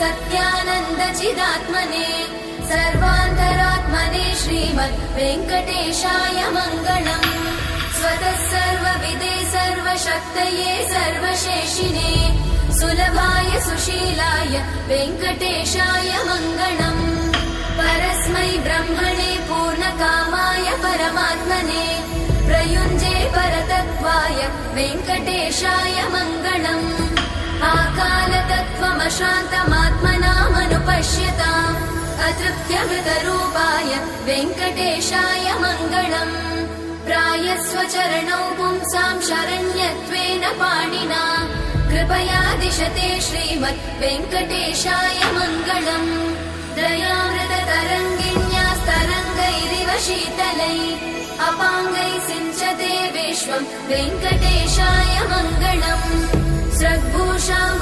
सत्यानन्दचिदात्मने सर्वान्तरात्मने श्रीमद् वेङ्कटेशाय मङ्गलम्। स्वतः सर्वविदे सर्वशक्तये सर्वशेषिने सुलभाय सुशीलाय वेङ्कटेशाय मङ्गलम्। परस्मै ब्रह्मणे पूर्णकामाय परमात्मने प्रयुञ्जे परतत्त्वाय वेङ्कटेशाय मङ्गलम्। आकालतत्त्वमशान्तमात्मनामनुपश्यताम् अतृप्त्यमृतरूपाय वेङ्कटेशाय मङ्गलम्। प्रायस्वचरणौ पुंसां शरण्यत्वेन पाणिना कृपया दिशते श्रीमद् वेङ्कटेशाय मङ्गलम्। दयामृततरङ्गिण्यास्तरङ्गैरिव शीतलै अपाङ्गैः सिञ्चते विश्वम् वेङ्कटेशाय मङ्गलम्। स्रग्भूषाम्बर